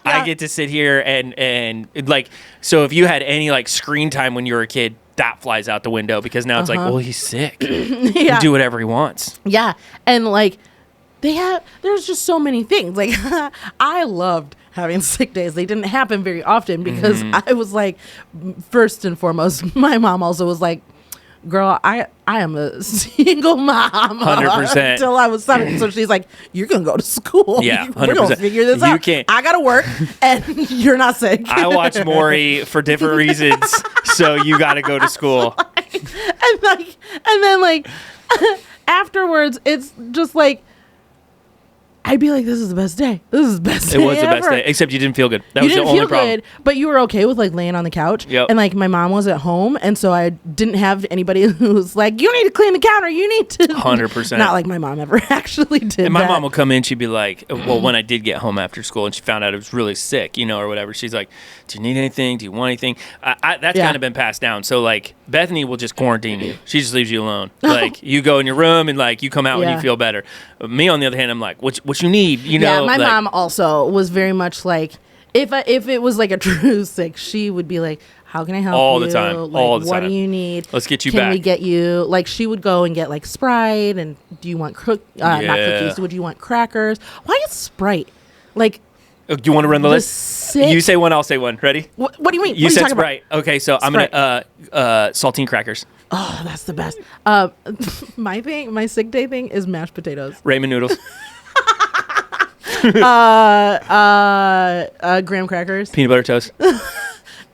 I get to sit here and like, so if you had any like screen time when you were a kid, that flies out the window because now it's like, well, he's sick. He can do whatever he wants. Yeah. And like there's just so many things. Like I loved having sick days. They didn't happen very often because I was like, first and foremost, my mom also was like, girl, I am a single mom 100% until I was 7. So she's like, you're going to go to school. Yeah, 100%. We're going to figure this out. You can't. I got to work and you're not sick. I watch Maury for different reasons. So you got to go to school. and then like afterwards, it's just like, I'd be like, this is the best day. This is the best day. It was the best ever. day, except you didn't feel good. That You was the didn't only feel problem. good, but you were okay with like laying on the couch. Yep. And like my mom was at home, and so I didn't have anybody who was like, you need to clean the counter. You need to 100%. Not like my mom ever actually did. And my that. mom would come in, she'd be like, well, when I did get home after school and she found out I was really sick, or whatever, she's like, do you need anything? Do you want anything? That's kind of been passed down. So like Bethany will just quarantine you. She just leaves you alone. Like you go in your room and like you come out when you feel better. Me on the other hand, I'm like, what you need? Yeah, my mom also was very much like, if it was like a true sick, she would be like, how can I help you? All the time. Like, All the what time. do you need? Let's get you Can back. we get you? Like, she would go and get like Sprite, and do you want not cookies? Would you want crackers? Why is Sprite? Like, do you want to run the list? Sick. You say one, I'll say one. Ready? What do you mean? You said Sprite. Okay, so I'm going to saltine crackers. Oh, that's the best. My sick day thing is mashed potatoes. Ramen noodles. Graham crackers. Peanut butter toast.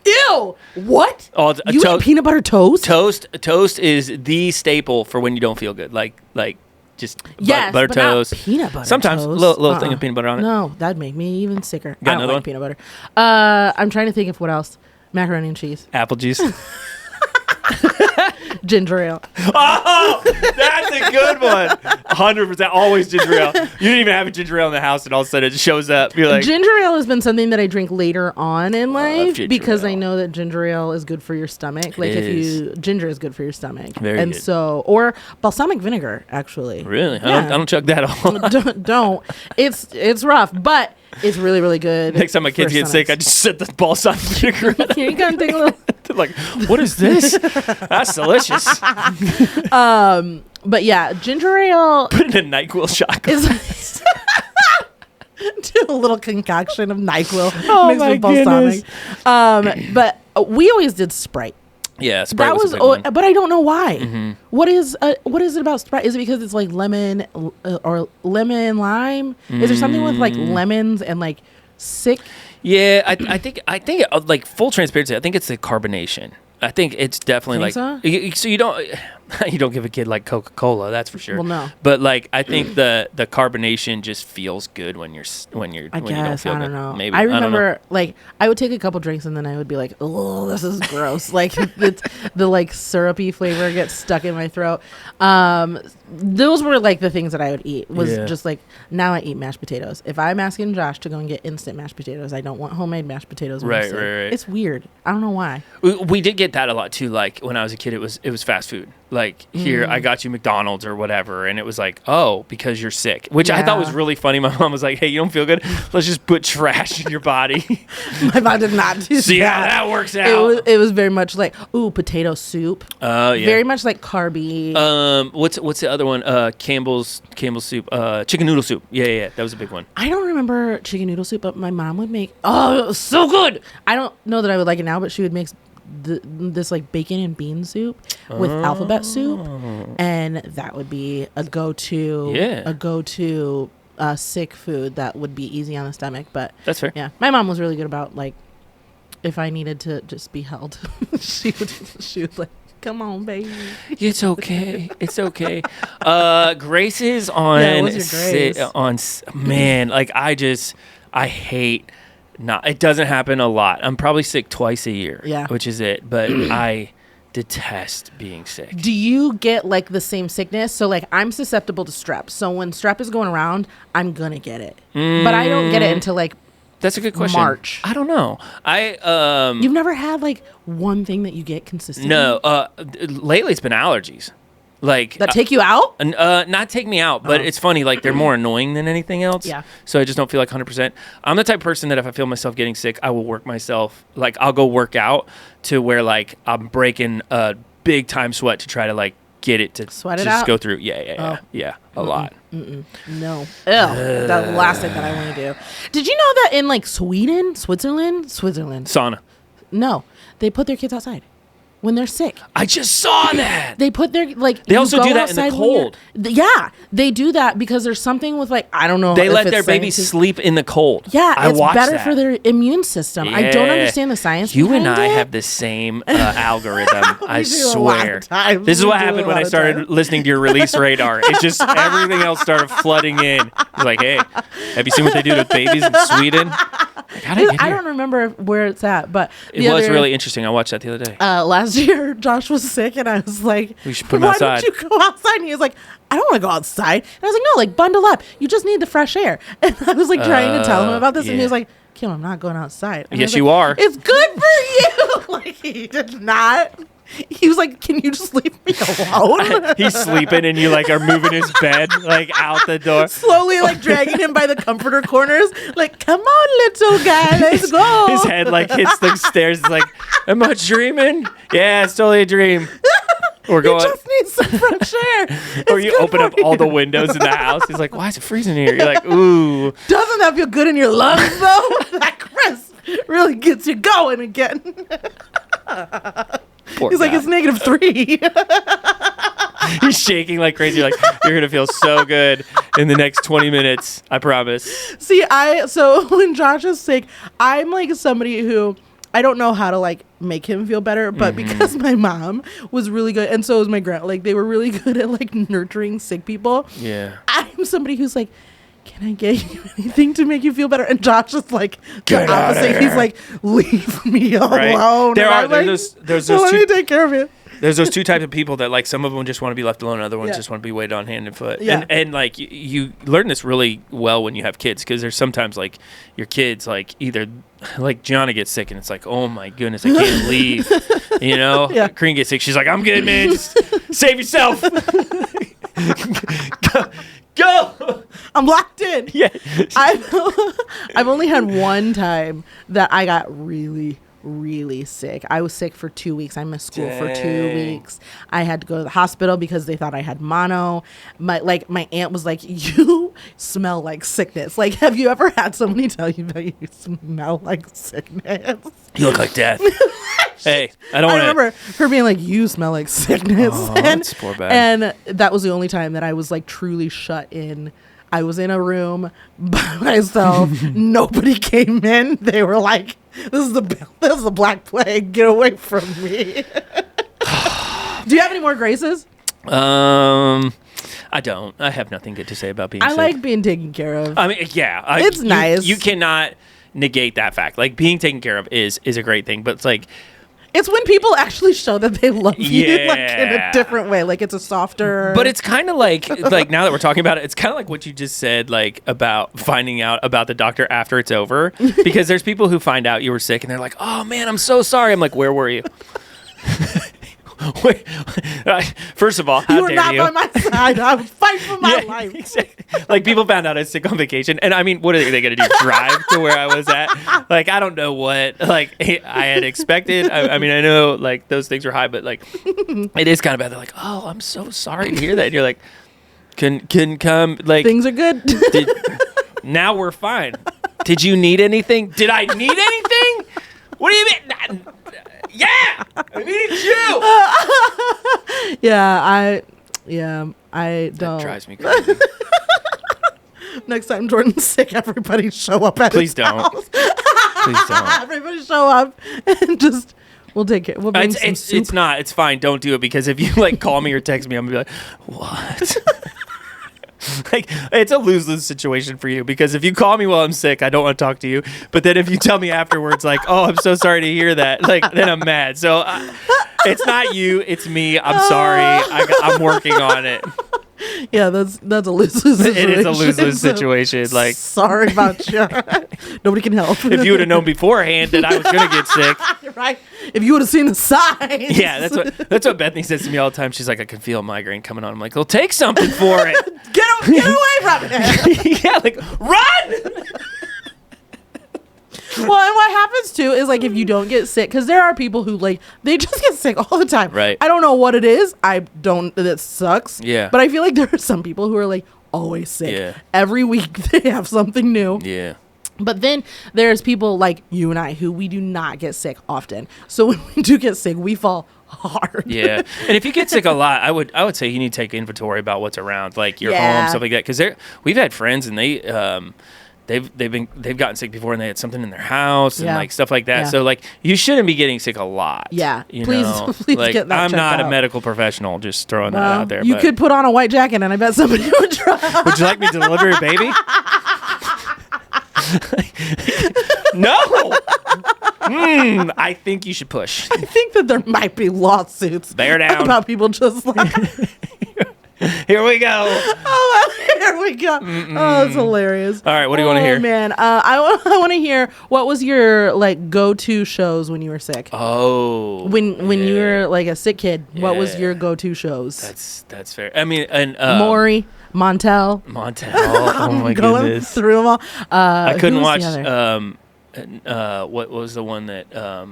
Ew! What? You eat peanut butter toast? Toast is the staple for when you don't feel good. Like just butter but toast. Not peanut butter. Sometimes toast. little thing of peanut butter on it. No, that'd make me even sicker. Got I don't like one? peanut butter. I'm trying to think of what else. Macaroni and cheese. Apple juice. Ginger ale. Oh, that's a good one. 100%. Always ginger ale. You didn't even have a ginger ale in the house, and all of a sudden it shows up. You're like, ginger ale has been something that I drink later on in life because ale. I know that ginger ale is good for your stomach. Like ginger is good for your stomach. Very and good. So, or balsamic vinegar actually. Really? Yeah. I don't chug that all. don't. It's rough, but it's really, really good. Next time my kids get sick, I just set the balsamic vinegar. Here you go and take a little. They're like, what is this? That's delicious. But yeah, ginger ale. Put in a NyQuil shot. Is do a little concoction of NyQuil mixed with balsamic. But we always did Sprite. Yeah, Sprite was a big one. But I don't know why. Mm-hmm. What is it about Sprite? Is it because it's like lemon or lemon lime? Is there something with like lemons and like sick? Yeah, I think like full transparency. I think it's the carbonation. I think it's definitely so you don't give a kid like Coca-Cola, that's for sure. Well, no. But like I think the carbonation just feels good when you don't feel I don't know. Maybe I remember like I would take a couple drinks and then I would be like, oh, this is gross. Like the like syrupy flavor gets stuck in my throat. Those were like the things that I would eat. Just like now I eat mashed potatoes. If I'm asking Josh to go and get instant mashed potatoes, I don't want homemade mashed potatoes. Right. It's weird. I don't know why. We did get that a lot too. Like when I was a kid, it was fast food. Like here, I got you McDonald's or whatever, and it was like, oh, because you're sick, which I thought was really funny. My mom was like, hey, you don't feel good? Let's just put trash in your body. My mom did not do See that. how that works out. It was very much like, ooh, potato soup. Oh yeah. Very much like carby. What's the other one? Campbell's soup. Chicken noodle soup. Yeah. That was a big one. I don't remember chicken noodle soup, but my mom would make. Oh, it was so good. I don't know that I would like it now, but she would make this like bacon and bean soup with alphabet soup, and that would be a go-to. Yeah. A go-to sick food that would be easy on the stomach. But that's fair. Yeah, my mom was really good about like if I needed to just be held, she would like, come on, baby. It's okay. It's okay. Grace's on yeah, what's your Grace? man, like I hate It doesn't happen a lot. I'm probably sick twice a year. Yeah. Which is it. But I detest being sick. Do you get like the same sickness? So like I'm susceptible to strep. So when strep is going around, I'm gonna get it. But I don't get it until like that's a good question. March. I don't know. You've never had like one thing that you get consistently? No. Lately it's been allergies. Like that take you out? Not take me out, but it's funny. Like they're more annoying than anything else. Yeah. So I just don't feel like 100%. I'm the type of person that if I feel myself getting sick, I will work myself. Like I'll go work out to where like I'm breaking a big time sweat to try to like get it to sweat it just out? go through. Yeah. A lot. No. Ew. The last thing that I want to do. Did you know that in like Switzerland, Sauna. no, they put their kids outside when they're sick. I just saw that. They put their like. They also do that in the cold. Yeah, they do that because there's something with like I don't know. They let their babies sleep in the cold. Yeah, it's better for their immune system. Yeah. I don't understand the science. You and I have the same algorithm. I swear. This is what happened when I started listening to your release radar. It's just everything else started flooding in. It's like, hey, have you seen what they do to babies in Sweden? Like, I don't remember where it's at, but it was really interesting. I watched that the other day. Last year, Josh was sick, and I was like, "We should put him outside." Why don't you go outside? And he was like, "I don't want to go outside." And I was like, "No, like bundle up. You just need the fresh air." And I was like trying to tell him about this, and he was like, "Kim, I'm not going outside." And yes, like, you are. It's good for you. Like he did not. He was like, "Can you just leave me alone?" He's sleeping, and you like are moving his bed like out the door, slowly like dragging him by the comforter corners. Like, "Come on, little guy, let's go." His head like hits the stairs. It's like, "Am I dreaming?" Yeah, it's totally a dream. Or go. You just need some fresh air. Or you open up all the windows in the house. He's like, "Why is it freezing here?" You're like, "Ooh." Doesn't that feel good in your lungs though? That crisp really gets you going again. He's like, "It's -3." He's shaking like crazy. You're like, "You're gonna feel so good in the next 20 minutes. I promise." See, so when Josh is sick, I'm like somebody who I don't know how to like make him feel better, but because my mom was really good, and so was my grandma, like they were really good at like nurturing sick people. Yeah, I'm somebody who's like, "Can I get you anything to make you feel better?" And Josh is like the opposite. He's like, "Leave me alone." Right. There's let me take care of it. There's those two types of people that like some of them just want to be left alone, other ones just want to be waited on hand and foot. Yeah. And like you learn this really well when you have kids, because there's sometimes like your kids like either like Gianna gets sick and it's like, "Oh my goodness, I can't leave." You know? Yeah. Kareen gets sick, she's like, "I'm good, man. Just save yourself." Go. I'm locked in. Yeah. I've only had one time that I got really sick. I was sick for 2 weeks. I missed school for 2 weeks. I had to go to the hospital because they thought I had mono. My aunt was like, "You smell like sickness." Like, have you ever had somebody tell you that you smell like sickness? You look like death. Hey, I remember her being like, "You smell like sickness." Oh, that's poor bad. And that was the only time that I was like truly shut in. I was in a room by myself. Nobody came in. They were like, this is the Black Plague. Get away from me." Do you have any more graces? I don't. I have nothing good to say about being sick. I like being taken care of. I mean, yeah. It's nice. You cannot negate that fact. Like, being taken care of is a great thing, but it's like, it's when people actually show that they love you like in a different way. Like, it's a softer. But it's kind of like now that we're talking about it, it's kind of like what you just said, like about finding out about the doctor after it's over. Because there's people who find out you were sick and they're like, "Oh man, I'm so sorry." I'm like, "Where were you?" Wait, first of all, how dare you? You were not by my side. I was fighting for my life. Exactly. Like, people found out I was sick on vacation, and I mean, what are they going to do? Drive to where I was at? Like, I don't know what like I had expected. I mean, I know like those things were high, but like it is kind of bad. They're like, "Oh, I'm so sorry to hear that." And you're like, "Can come." Like, things are good. Now we're fine. Did you need anything? Did I need anything? What do you mean? Yeah, I needed you. I don't. That drives me crazy. Next time Jordan's sick, everybody show up at Please his don't. house. Please don't. Everybody show up and just we'll take it. We'll bring some soup. It's not. It's fine. Don't do it, because if you like call me or text me, I'm gonna be like, "What?" Like, it's a lose-lose situation for you, because if you call me while I'm sick, I don't want to talk to you. But then if you tell me afterwards, like, oh, I'm so sorry to hear that, like, then I'm mad. So it's not you, it's me. I'm sorry. I'm working on it. Yeah, that's a lose-lose situation. It is a lose-lose situation. Like, sorry about you. Nobody can help. If you would have known beforehand that I was going to get sick. Right. If you would have seen the signs. Yeah, that's what Bethany says to me all the time. She's like, I can feel a migraine coming on. I'm like, well, take something for it. Get away from it. Yeah, like, run! Well, and what happens too is, like, if you don't get sick, because there are people who, like, they just get sick all the time. Right. I don't know what it is. That sucks. Yeah. But I feel like there are some people who are, like, always sick. Yeah. Every week they have something new. Yeah. But then there's people like you and I who we do not get sick often. So when we do get sick, we fall hard. Yeah. And if you get sick a lot, I would say you need to take inventory about what's around, like your home, stuff like that. Because we've had friends and they've gotten sick before, and they had something in their house and like stuff like that. Yeah. So like, you shouldn't be getting sick a lot. Yeah. Please like, get that I'm not out. A medical professional, just throwing that out there. You could put on a white jacket and I bet somebody would try. Would you like me to deliver your baby? No. I think you should push. I think that there might be lawsuits. Bear down. About people just like... Here we go. Oh, here we go. Oh, that's hilarious. All right, what do you want to hear? Man, I want to hear, what was your, like, go-to shows when you were sick? Oh. When you were, like, a sick kid, what was your go-to shows? That's fair. I mean, and Maury, Montel. Oh my going goodness. Through them all. I couldn't watch what was the one that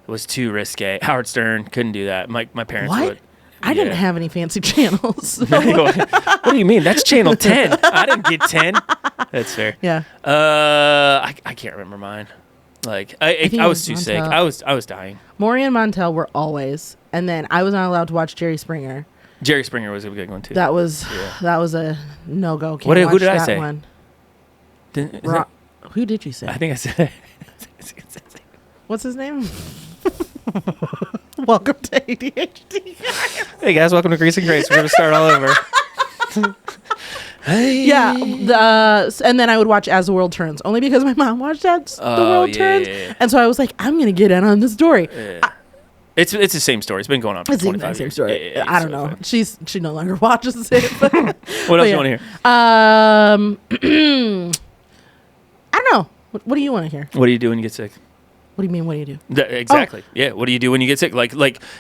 was too risque? Howard Stern. Couldn't do that. My parents would. I didn't have any fancy channels. So. What do you mean? That's channel 10. I didn't get 10. That's fair. Yeah. I can't remember mine. Like, I was too sick. I was dying. Maury and Montel were always, and then I was not allowed to watch Jerry Springer. Jerry Springer was a good one too. That was a no-go. Who did I say? One. Who did you say? I think I said. What's his name? Welcome to ADHD. Hey guys, welcome to Grease and Grace. We're gonna start all over. Hey. Yeah, and then I would watch As the World Turns, only because my mom watched As the World Turns, and so I was like, I'm gonna get in on the story. Yeah. It's the same story. It's been going on for 25 years. Same story. Yeah, I don't know. She no longer watches it. But, what else you want to hear? I don't know. What do you want to hear? What do you do when you get sick? What do you mean? What do you do? Exactly. Oh. Yeah. What do you do when you get sick? Like,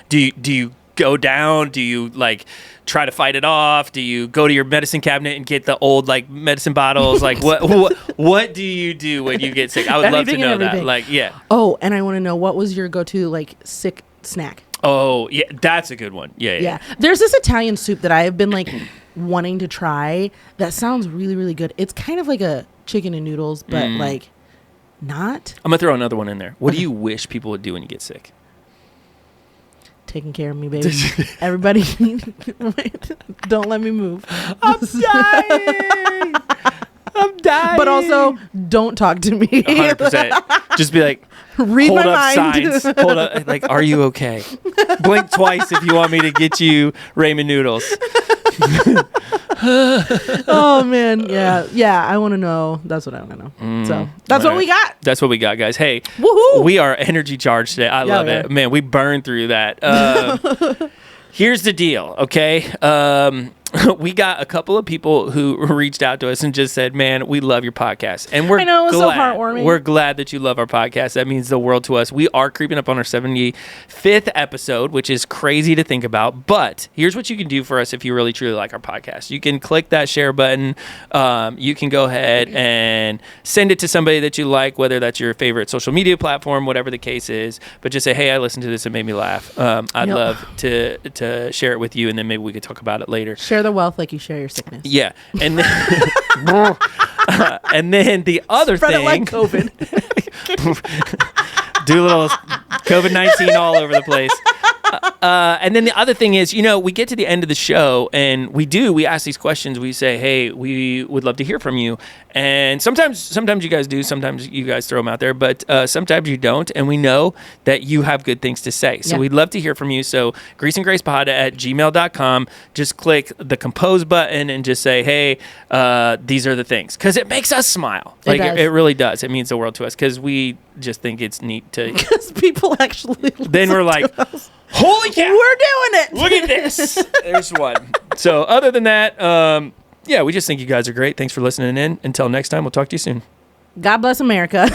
do you go down? Do you like try to fight it off? Do you go to your medicine cabinet and get the old like medicine bottles? Like what do you do when you get sick? I would love to know that. Like, yeah. Oh, and I want to know, what was your go-to like sick snack? Oh, yeah, that's a good one. Yeah. There's this Italian soup that I have been like wanting to try. That sounds really, really good. It's kind of like a chicken and noodles, but like not. I'm gonna throw another one in there. What do you wish people would do when you get sick? Taking care of me, baby. Everybody, don't let me move. I'm dying. I'm dying. But also, don't talk to me. 100%. Just be like, read hold my up mind. signs. Hold up, like, are you okay? Blink twice if you want me to get you ramen noodles. Oh man, yeah. I want to know. That's what I want to know. So that's what we got. That's what we got, guys. Hey, woohoo! We are energy charged today. I love it, man. We burned through that. Here's the deal, okay? We got a couple of people who reached out to us and just said, man, we love your podcast. And we're glad. So heartwarming. We're glad that you love our podcast. That means the world to us. We are creeping up on our 75th episode, which is crazy to think about. But here's what you can do for us if you really, truly like our podcast. You can click that share button. You can go ahead and send it to somebody that you like, whether that's your favorite social media platform, whatever the case is. But just say, hey, I listened to this. It made me laugh. I'd love to share it with you, and then maybe we could talk about it later. Share the wealth like you share your sickness. Yeah. And then, and then the other Spread thing. It like COVID. Do a little COVID-19 all over the place. And then the other thing is, we get to the end of the show and we ask these questions. We say, hey, we would love to hear from you. And sometimes you guys do, sometimes you guys throw them out there, but sometimes you don't. And we know that you have good things to say. So we'd love to hear from you. So greaseandgracepod@gmail.com. Just click the compose button and just say, hey, these are the things. Because it makes us smile. Like it really does. It means the world to us because we just think it's neat to. Because people actually. Then we're like, holy cow. We're doing it. Look at this. There's one. So other than that, we just think you guys are great. Thanks for listening in. Until next time, we'll talk to you soon. God bless America.